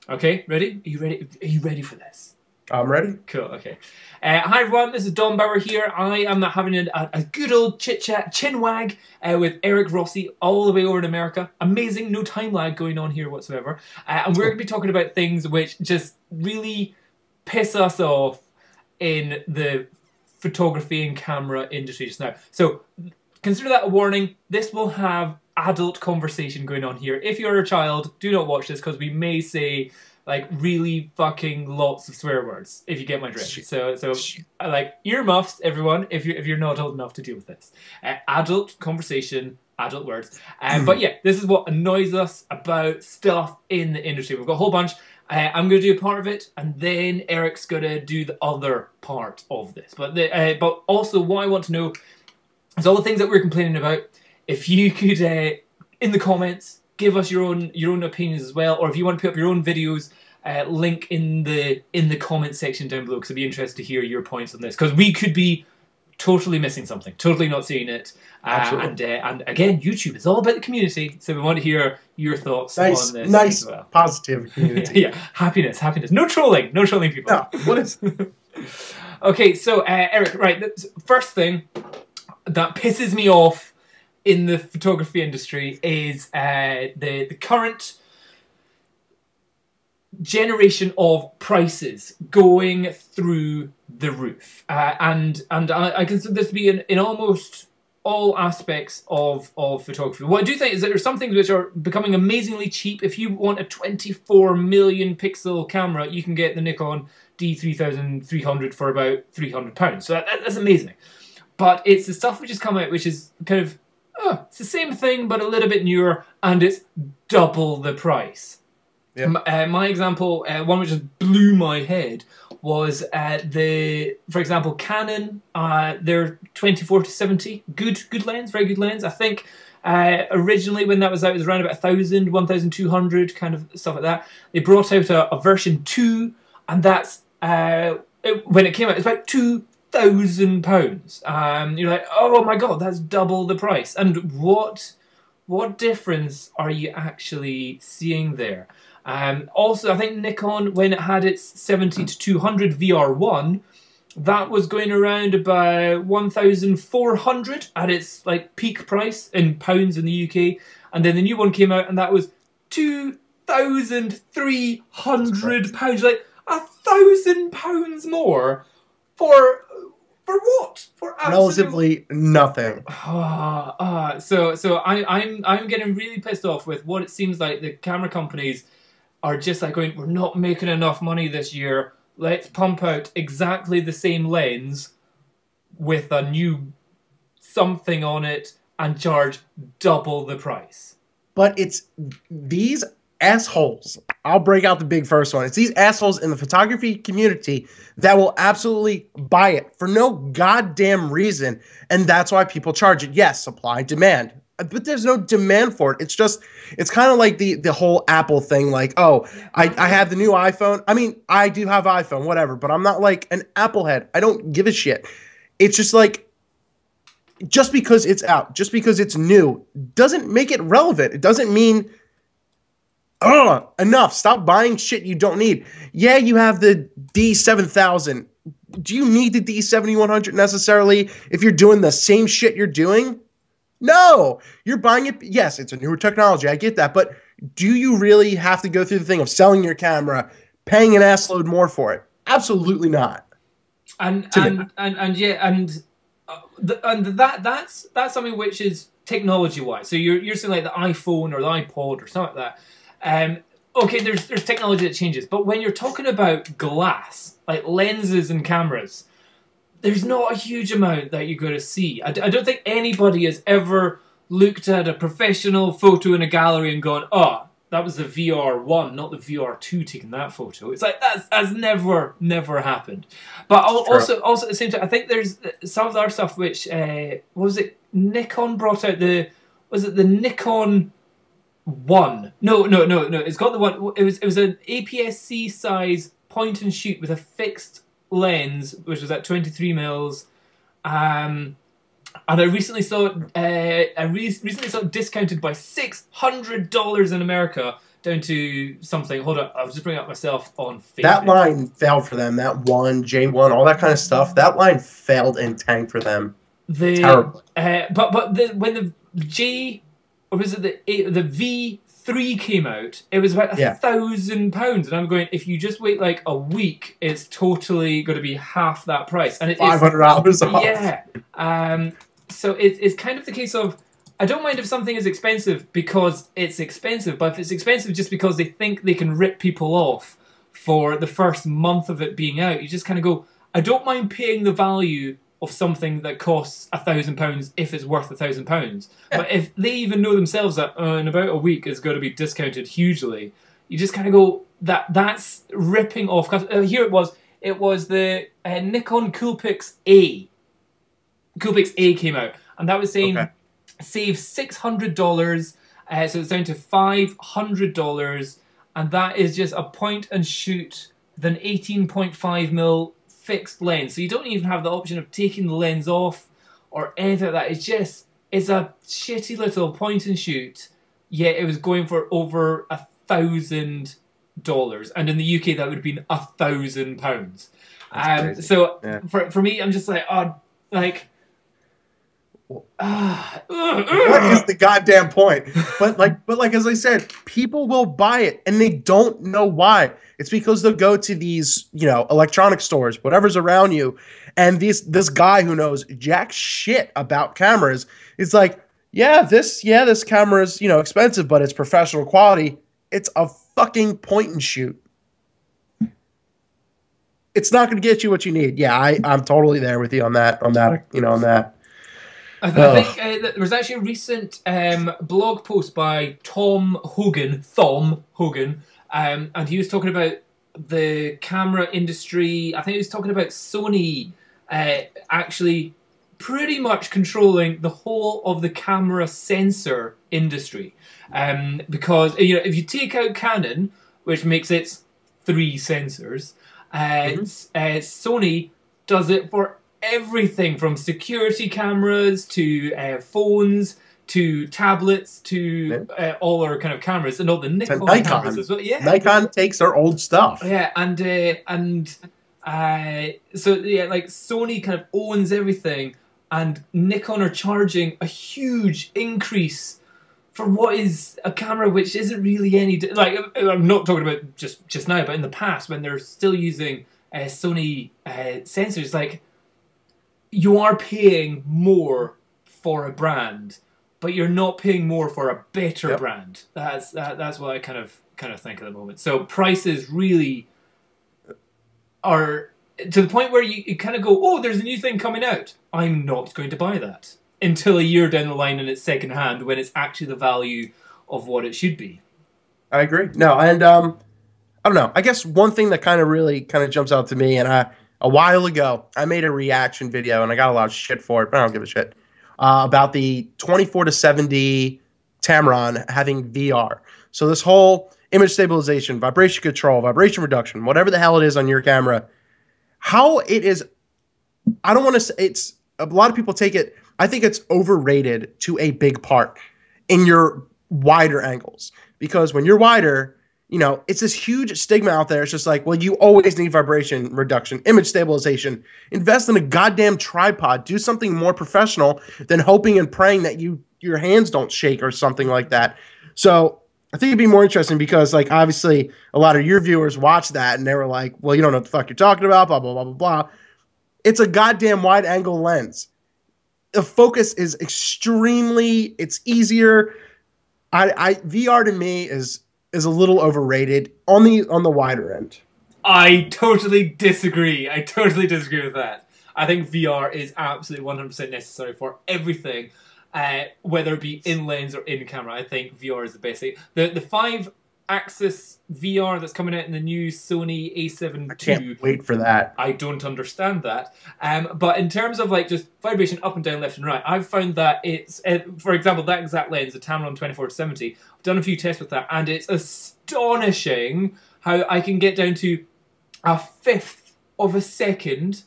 Okay, ready? Are you ready? Are you ready for this? I'm ready. Cool, okay. Hi everyone, this is Don Bauer here. I am having a good old chit-chat, chin-wag with Eric Rossi all the way over in America. Amazing, no time lag going on here whatsoever. And we're going to be talking about things which just really piss us off in the photography and camera industry just now. So consider that a warning. This will have adult conversation going on here. If you're a child, do not watch this because we may say like really fucking lots of swear words, if you get my drift. So like earmuffs, everyone, if you're not old enough to deal with this. Adult conversation, adult words. But yeah, this is what annoys us about stuff in the industry. We've got a whole bunch. I'm going to do a part of it, and then Eric's going to do the other part of this. But also what I want to know is all the things that we're complaining about. If you could, in the comments, give us your own opinions as well, or if you want to put up your own videos, link in the comment section down below, because I'd be interested to hear your points on this, because we could be totally missing something, totally not seeing it. And again, YouTube is all about the community, so we want to hear your thoughts on this. Nice, as well. positive community. Yeah, happiness. No trolling, people. No, what is? Okay, so Eric, right, first thing that pisses me off in the photography industry is the current generation of prices going through the roof, and I consider this to be in almost all aspects of photography. What I do think is that there's some things which are becoming amazingly cheap. If you want a 24 million pixel camera, you can get the Nikon D3300 for about £300. So that's amazing. But it's the stuff which has come out which is kind of, it's the same thing but a little bit newer, and it's double the price. Yep. My example, one which just blew my head, was for example, Canon, their 24-70, good lens, very good lens. I think originally when that was out, it was around about 1,000, 1,200, kind of stuff like that. They brought out a version 2, and that's, when it came out, it's about £2,000. You're like, oh my god, that's double the price. And what difference are you actually seeing there? Also, I think Nikon, when it had its 70-200 VR1, that was going around about 1,400 at its like peak price in pounds in the UK, and then the new one came out, and that was £2,300. Like £1,000 more for what? For relatively nothing. So I'm getting really pissed off with what it seems like the camera companies are just like going, we're not making enough money this year, let's pump out exactly the same lens with a new something on it and charge double the price. But it's these assholes. I'll break out the big first one. It's these assholes in the photography community that will absolutely buy it for no goddamn reason, and that's why people charge it. Yes, supply, demand. But there's no demand for it. It's kind of like the whole Apple thing. Like, oh, I have the new iPhone. I mean, I do have iPhone, whatever, but I'm not like an Apple head. I don't give a shit. It's just like, just because it's out, just because it's new, doesn't make it relevant. It doesn't mean, enough. Stop buying shit you don't need. Yeah, you have the D7000. Do you need the D7100 necessarily if you're doing the same shit you're doing? No, you're buying it. Yes, it's a newer technology. I get that. But do you really have to go through the thing of selling your camera, paying an assload more for it? Absolutely not. That's something which is technology-wise. So you're saying like the iPhone or the iPod or something like that. Okay, there's technology that changes, but when you're talking about glass, like lenses and cameras, there's not a huge amount that you're going to see. I don't think anybody has ever looked at a professional photo in a gallery and gone, oh, that was the VR1, not the VR2 taking that photo. It's like, that's never happened. But also at the same time, I think there's some of our stuff which, what was it, Nikon brought out was it the Nikon 1? No, it's got the one, it was an APS-C size point and shoot with a fixed lens, which was at 23 mils, and I recently saw it. Discounted by $600 in America down to something. Hold on, I'll just bring it up myself on Facebook. That line failed for them. That J1, all that kind of stuff. That line failed and tanked for them. Terrible. When the J, or was it the V3 came out, it was about £1,000, and I'm going, if you just wait like a week, it's totally going to be half that price, and $500 off. Yeah. So it's kind of the case of, I don't mind if something is expensive because it's expensive, but if it's expensive just because they think they can rip people off for the first month of it being out, you just kind of go, I don't mind paying the value of something that costs £1,000 if it's worth £1,000. Yeah. But if they even know themselves that in about a week it's going to be discounted hugely, you just kind of go, that's ripping off. Here it was the Nikon Coolpix A. Coolpix A came out, and that was saying save $600, so it's down to $500, and that is just a point and shoot with an 18.5mm fixed lens. So you don't even have the option of taking the lens off or anything like that. It's a shitty little point and shoot, yet it was going for over $1,000, and in the UK that would have been £1,000. So for me, I'm just like, what is the goddamn point? But like as I said, people will buy it and they don't know why. It's because they'll go to these, electronic stores, whatever's around you, and this guy who knows jack shit about cameras is like, this camera is, expensive, but it's professional quality. It's a fucking point and shoot. It's not going to get you what you need. Yeah, I'm totally there with you on that. On that. I think there was actually a recent blog post by Tom Hogan, and he was talking about the camera industry. I think he was talking about Sony actually pretty much controlling the whole of the camera sensor industry. Because if you take out Canon, which makes its 3 sensors, Sony does it for everything from security cameras to phones to tablets to all our kind of cameras, and all the Nikon cameras as well. Yeah, Nikon takes their old stuff. Yeah, so like Sony kind of owns everything, and Nikon are charging a huge increase for what is a camera which isn't really any like. I'm not talking about just now, but in the past when they're still using Sony sensors, like. You are paying more for a brand, but you're not paying more for a better brand. That's what I kind of think at the moment. So prices really are to the point where you kind of go, oh, there's a new thing coming out. I'm not going to buy that until a year down the line and it's second hand when it's actually the value of what it should be. I agree. No, and I don't know. I guess one thing that really jumps out to me, and a while ago, I made a reaction video, and I got a lot of shit for it, but I don't give a shit, about the 24-70 Tamron having VR. So this whole image stabilization, vibration control, vibration reduction, whatever the hell it is on your camera, how it is, I don't want to say, it's, a lot of people take it, I think it's overrated to a big part in your wider angles. Because when you're wider, it's this huge stigma out there. It's just like, well, you always need vibration reduction, image stabilization. Invest in a goddamn tripod. Do something more professional than hoping and praying that your hands don't shake or something like that. So I think it'd be more interesting because, like, obviously a lot of your viewers watch that and they were like, well, you don't know what the fuck you're talking about, blah, blah, blah, blah, blah. It's a goddamn wide angle lens. The focus is extremely, it's easier. VR to me is a little overrated on the wider end. I totally disagree. With that. I think VR is absolutely 100% necessary for everything, whether it be in lens or in camera. I think VR is the best thing. The 5-axis VR that's coming out in the new Sony A7 II. I can't wait for that. I don't understand that. But in terms of like just vibration up and down, left and right, I've found that it's, for example, that exact lens, the Tamron 24-70, I've done a few tests with that, and it's astonishing how I can get down to 1/5 of a second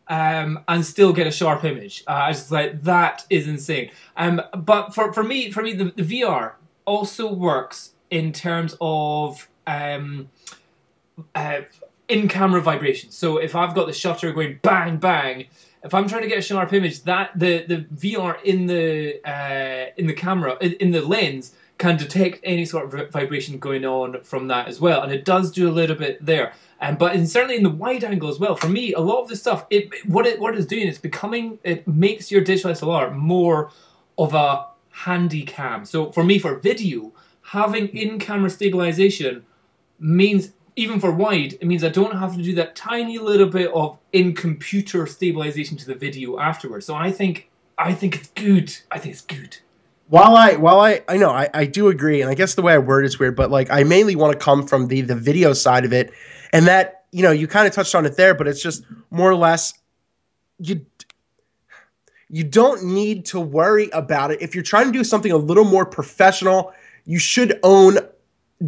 and still get a sharp image. I was like, that is insane. But for me, the VR also works in terms of in-camera vibrations. So if I've got the shutter going bang bang, if I'm trying to get a sharp image, that the VR in the camera in the lens can detect any sort of vibration going on from that as well, and it does do a little bit there. But certainly in the wide angle as well. For me, a lot of the stuff, what it's doing is it makes your digital SLR more of a handy cam. So for me, for video, having in-camera stabilization means, even for wide, it means I don't have to do that tiny little bit of in-computer stabilization to the video afterwards. So I think it's good. I think it's good. While I know I do agree, and I guess the way I word it's weird, but like I mainly want to come from the video side of it, and that, you know, you kind of touched on it there, but it's just more or less you don't need to worry about it. If you're trying to do something a little more professional, you should own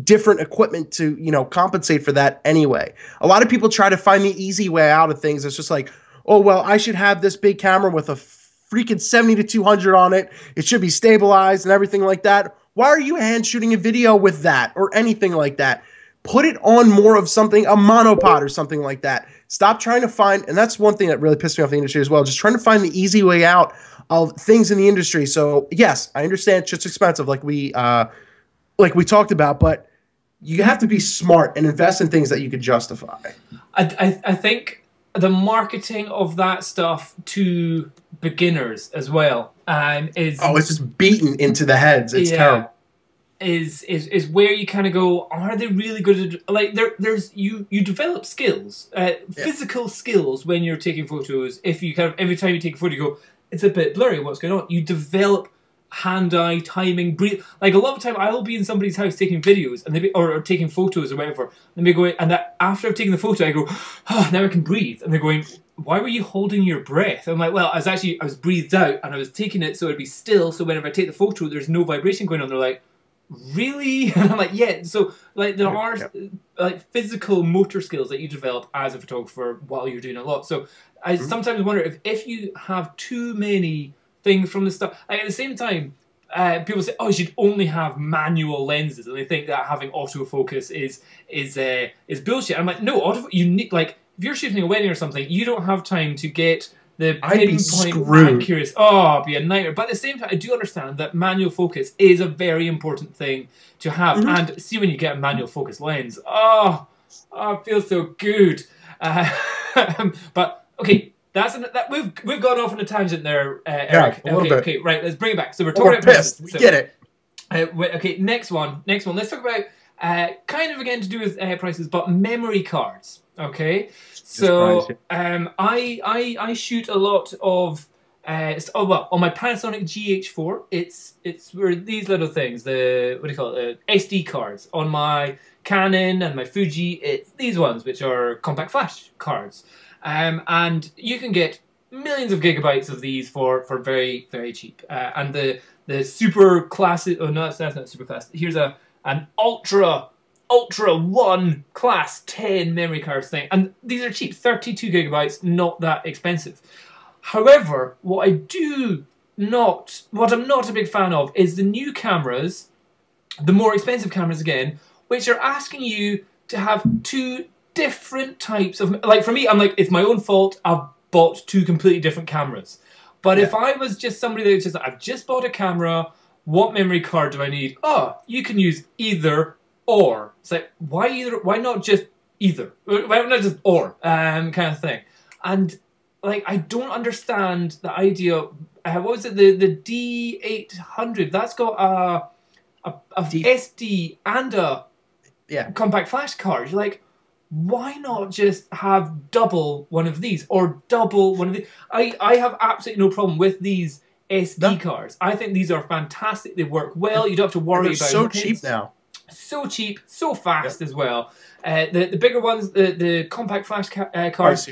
different equipment to, you know, compensate for that anyway. A lot of people try to find the easy way out of things. It's just like, oh, well, I should have this big camera with a freaking 70 to 200 on it. It should be stabilized and everything like that. Why are you hand shooting a video with that or anything like that? Put it on more of something, a monopod or something like that. Stop trying to find, and that's one thing that really pissed me off the industry as well, just trying to find the easy way out of things in the industry. So yes, I understand shit's expensive, like we talked about, but you have to be smart and invest in things that you could justify. I think the marketing of that stuff to beginners as well is... Oh, it's just beaten into the heads. It's terrible. Is where you kind of go, are they really good at, like, there's you develop skills, physical skills when you're taking photos. If you kind of, every time you take a photo you go, it's a bit blurry, what's going on? You develop hand-eye timing, breathe. Like, a lot of the time I'll be in somebody's house taking videos and or taking photos or whatever, and they go, and that after I've taken the photo I go, oh, now I can breathe, and they're going, why were you holding your breath? I'm like, well, I was breathed out and I was taking it so it'd be still, so whenever I take the photo there's no vibration going on. They're like, really? And I'm like, yeah. So like there are like physical motor skills that you develop as a photographer while you're doing a lot. So I sometimes wonder if you have too many things from the stuff. Like, at the same time, people say, oh, you should only have manual lenses, and they think that having autofocus is bullshit. I'm like, no, you need, like, if you're shooting a wedding or something, you don't have time to get the pinpoint accuracy. Oh, it'd be a nightmare. But at the same time, I do understand that manual focus is a very important thing to have. And see, when you get a manual focus lens, oh, it feels so good. But okay, we've gone off on a tangent there, Eric. Yeah, a little bit. Okay, right. Let's bring it back. So we're talking about pissed. We get it. Okay, next one. Let's talk about kind of again to do with prices, but memory cards. Okay. So I shoot a lot of on my Panasonic GH4. It's where these little things, the what do you call it, SD cards. On my Canon and my Fuji, it's these ones which are compact flash cards, and you can get millions of gigabytes of these for very, very cheap. And the super classic, oh no, that's not super classic. Here's an Ultra 1 class 10 memory card thing, and these are cheap, 32 gigabytes, not that expensive. However, what I'm not a big fan of is the new cameras, the more expensive cameras again, which are asking you to have two different types of, like, for me, I'm like, it's my own fault, I've bought two completely different cameras. But if I was just somebody that was just, I've just bought a camera, what memory card do I need? Oh, you can use either or. It's like, why either? Why not just either? Why not just or? Kind of thing. And like, I don't understand the idea. What was it? The D800. That's got a SD and a compact flash card. You're like, why not just have double one of these or double one of these? I have absolutely no problem with these SD cards. I think these are fantastic. They work well. You don't have to worry about. They're so cheap now. So cheap, so fast as well. The bigger ones, the compact flash cards,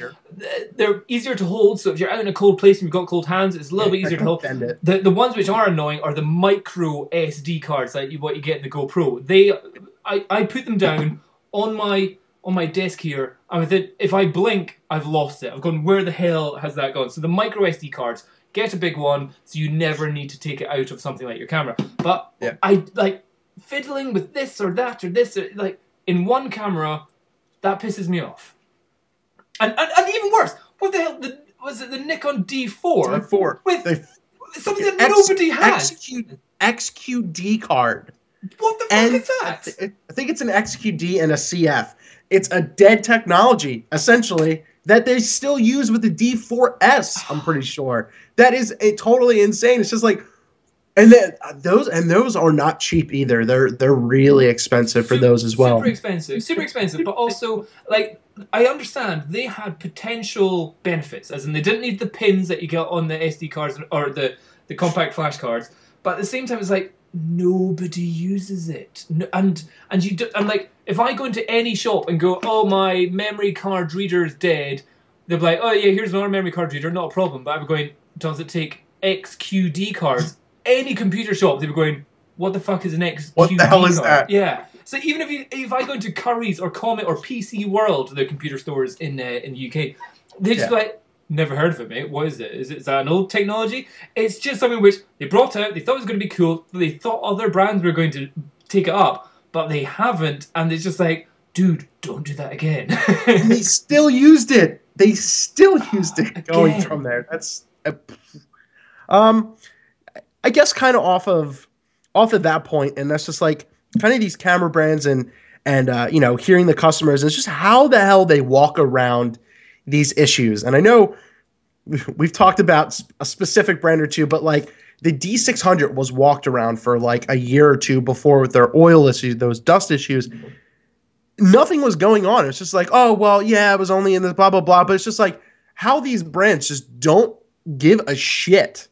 they're easier to hold. So if you're out in a cold place and you've got cold hands, it's a little bit easier to hold. The ones which are annoying are the micro SD cards, like what you get in the GoPro. I put them down on my desk here, and if I blink, I've lost it. I've gone, where the hell has that gone? So the micro SD cards, get a big one, so you never need to take it out of something like your camera. But fiddling with this or that or this, like in one camera, that pisses me off. And even worse, what the hell? Was it the Nikon D4? D4 with something that nobody has. XQD card. What the fuck is that? I think it's an XQD and a CF. It's a dead technology, essentially, that they still use with the D4S, I'm pretty sure. That is totally insane. It's just like, and then those are not cheap either. They're really expensive for those as well. Super expensive. But also, like, I understand they had potential benefits, as in they didn't need the pins that you get on the SD cards or the compact flash cards. But at the same time, it's like nobody uses it, and like if I go into any shop and go, oh, my memory card reader is dead, they'll be like, oh yeah, here's another memory card reader, not a problem. But I'm going, does it take XQD cards? Any computer shop, they'd be going, what the fuck is an XQD What the hell is card? that? Yeah. So even if I go into Currys or Comet or PC World, the computer stores in the UK, they just like, never heard of it, mate. What is it? Is that an old technology? It's just something which they brought out. They thought it was going to be cool. They thought other brands were going to take it up, but they haven't. And it's just like, dude, don't do that again. And they still used it. They still used it going from there. That's, I guess, kind of off of that point, and that's just like kind of these camera brands and you know, hearing the customers. It's just how the hell they walk around these issues. And I know we've talked about a specific brand or two, but like the D600 was walked around for like a year or two before with their oil issues, those dust issues. Nothing was going on. It's just like, oh, well, yeah, it was only in the blah, blah, blah. But it's just like how these brands just don't give a shit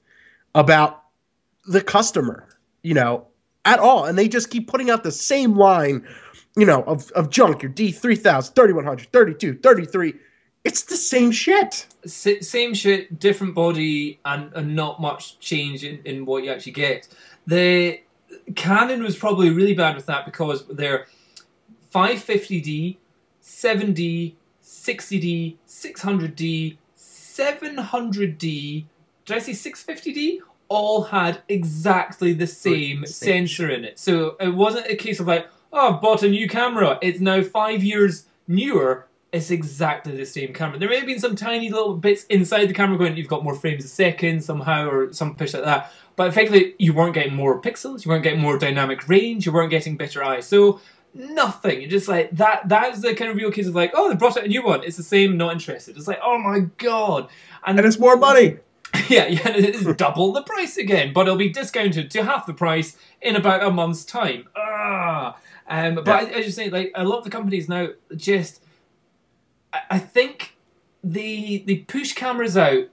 about the customer, you know, at all. And they just keep putting out the same line, you know, of junk, your D3000, 3100, 32, 33. It's the same shit. Same shit, different body, and not much change in what you actually get. The Canon was probably really bad with that because their 550D, 7D, 60D, 600D, 700D, did I say 650D? All had exactly the same sensor in it. So it wasn't a case of like, oh, I've bought a new camera. It's now 5 years newer. It's exactly the same camera. There may have been some tiny little bits inside the camera going, you've got more frames a second somehow, or some push like that. But effectively, you weren't getting more pixels, you weren't getting more dynamic range, you weren't getting better ISO, nothing. You're just like, that is the kind of real case of like, oh, they brought out a new one. It's the same, not interested. It's like, oh my God. And it's more money. Yeah, it is double the price again, but it'll be discounted to half the price in about a month's time. But I just say, like, a lot of the companies now just, I think they push cameras out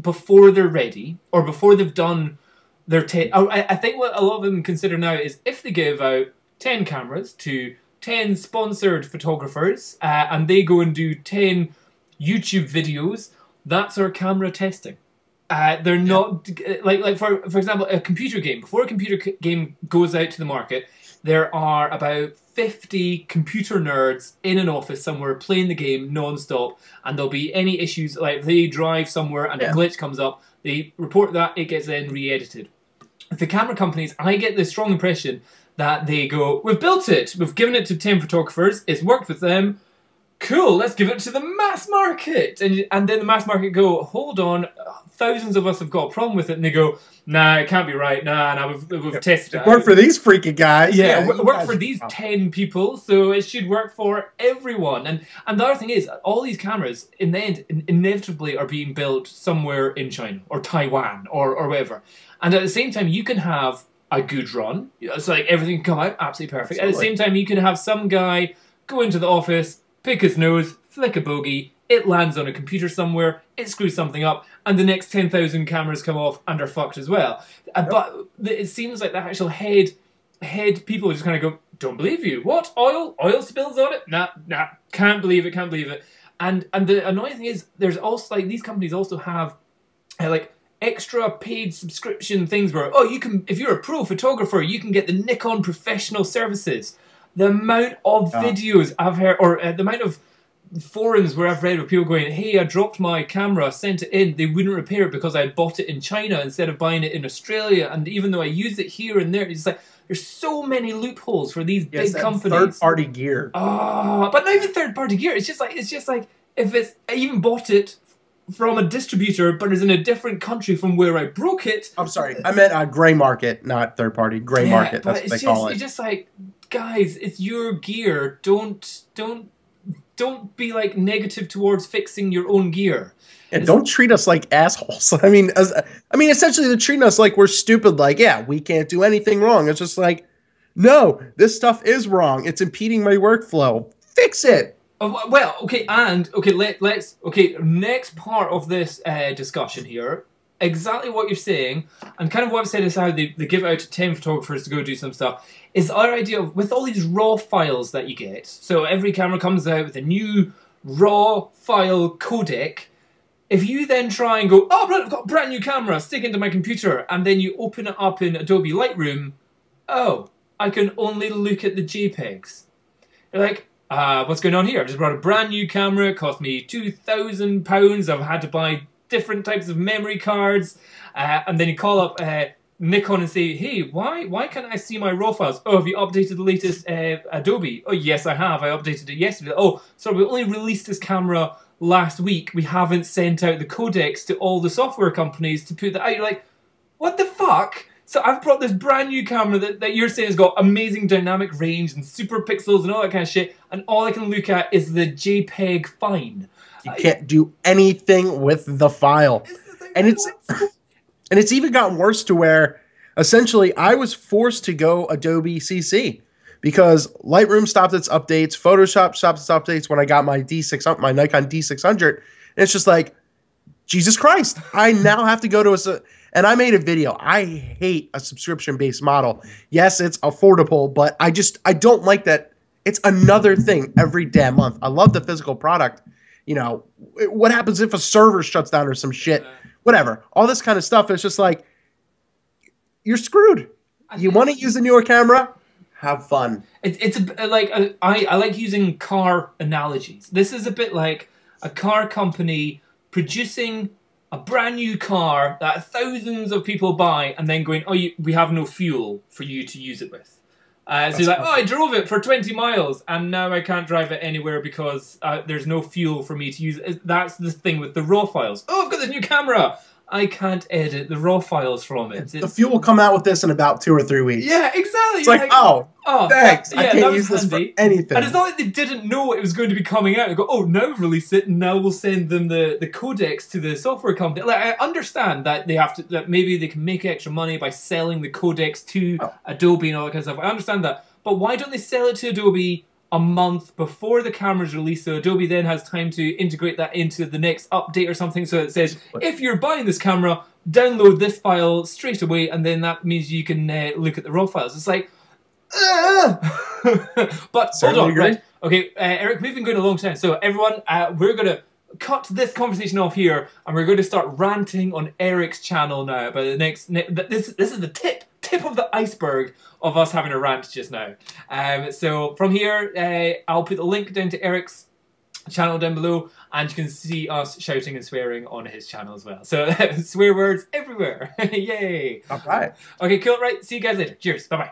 before they're ready or before they've done their I think what a lot of them consider now is if they give out 10 cameras to 10 sponsored photographers and they go and do 10 YouTube videos, that's our camera testing. They're not like for example, a computer game. Before a computer game goes out to the market, there are about 50 computer nerds in an office somewhere playing the game non-stop, and there'll be any issues, like if they drive somewhere and a glitch comes up, they report that, it gets then re-edited. With the camera companies, I get the strong impression that they go, we've built it, we've given it to 10 photographers, it's worked with them, cool, let's give it to the mass market. And then the mass market go, hold on, thousands of us have got a problem with it, and they go, nah, it can't be right, nah, we've tested it. It worked for these freaking guys. Yeah, it worked for these 10 people, so it should work for everyone. And the other thing is, all these cameras, in the end, inevitably are being built somewhere in China, or Taiwan, or wherever. And at the same time, you can have a good run. It's like everything can come out absolutely perfect. Absolutely. At the same time, you can have some guy go into the office, pick his nose, flick a bogey, it lands on a computer somewhere, it screws something up, and the next 10,000 cameras come off and are fucked as well. But it seems like the actual head people just kind of go, don't believe you. What? Oil? Oil spills on it? Nah, can't believe it, can't believe it. And the annoying thing is, there's also, like, these companies also have, like, extra paid subscription things where, oh, you can, if you're a pro photographer, you can get the Nikon professional services. The amount of videos I've heard, or the amount of forums where I've read of people going, hey, I dropped my camera, sent it in, they wouldn't repair it because I bought it in China instead of buying it in Australia, and even though I used it here and there, it's like, There's so many loopholes for these Yes, big that companies. third-party gear. Oh, but not even third-party gear. It's just like if it's I even bought it from a distributor, but it's in a different country from where I broke it. I'm sorry, I meant gray market, not third-party. Gray market. That's what they call it. It's just like, guys, it's your gear. Don't be like negative towards fixing your own gear. And don't treat us like assholes. I mean, essentially, they're treating us like we're stupid. Like, yeah, we can't do anything wrong. It's just like, no, this stuff is wrong. It's impeding my workflow. Fix it. Well, okay, let's next part of this discussion here. Exactly what you're saying, and kind of what I've said is how they give it out to 10 photographers to go do some stuff, is our idea of, with all these raw files that you get, so every camera comes out with a new raw file codec. If you then try and go, oh, I've got a brand new camera, stick into my computer, and then you open it up in Adobe Lightroom, oh, I can only look at the JPEGs. You're like, what's going on here? I've just brought a brand new camera, it cost me £2,000, I've had to buy different types of memory cards, and then you call up Nikon and say, hey, why can't I see my RAW files? Oh, have you updated the latest Adobe? Oh, yes, I have. I updated it yesterday. Oh, sorry, we only released this camera last week. We haven't sent out the codecs to all the software companies to put that out. You're like, what the fuck? So I've brought this brand new camera that you're saying has got amazing dynamic range and super pixels and all that kind of shit, and all I can look at is the JPEG fine. You can't do anything with the file. And it's even gotten worse to where essentially I was forced to go Adobe CC because Lightroom stopped its updates, Photoshop stopped its updates when I got my my Nikon D600. And it's just like, Jesus Christ, I now have to go to and I made a video. I hate a subscription-based model. Yes, it's affordable, but I don't like that it's another thing every damn month. I love the physical product. You know, what happens if a server shuts down or some shit? Whatever. All this kind of stuff is just like, you're screwed. You want to use a newer camera? Have fun. It's like, I like using car analogies. This is a bit like a car company producing a brand new car that thousands of people buy and then going, oh, we have no fuel for you to use it with. So you're like, oh, I drove it for 20 miles and now I can't drive it anywhere because there's no fuel for me to use it. That's the thing with the RAW files. Oh, I've got this new camera. I can't edit the RAW files from it. The fuel will come out with this in about 2 or 3 weeks. Yeah, exactly. It's like, oh, thanks. Yeah, I can't use this for anything. And it's not like they didn't know it was going to be coming out. They go, oh, now we've released it, and now we'll send them the codecs to the software company. Like, I understand that they have to, that maybe they can make extra money by selling the codecs to Adobe and all that kind of stuff. I understand that. But why don't they sell it to Adobe a month before the camera's released, so Adobe then has time to integrate that into the next update or something, so it says, if you're buying this camera, download this file straight away, and then that means you can look at the RAW files. It's like, but hold on, right? Okay, Eric, we've been going a long time, so everyone, we're going to cut this conversation off here, and we're going to start ranting on Eric's channel now about the next, this is the tip of the iceberg of us having a rant just now. So from here, I'll put the link down to Eric's channel down below, and you can see us shouting and swearing on his channel as well. So swear words everywhere. Yay. All right. Okay, cool. Right. See you guys later. Cheers. Bye-bye.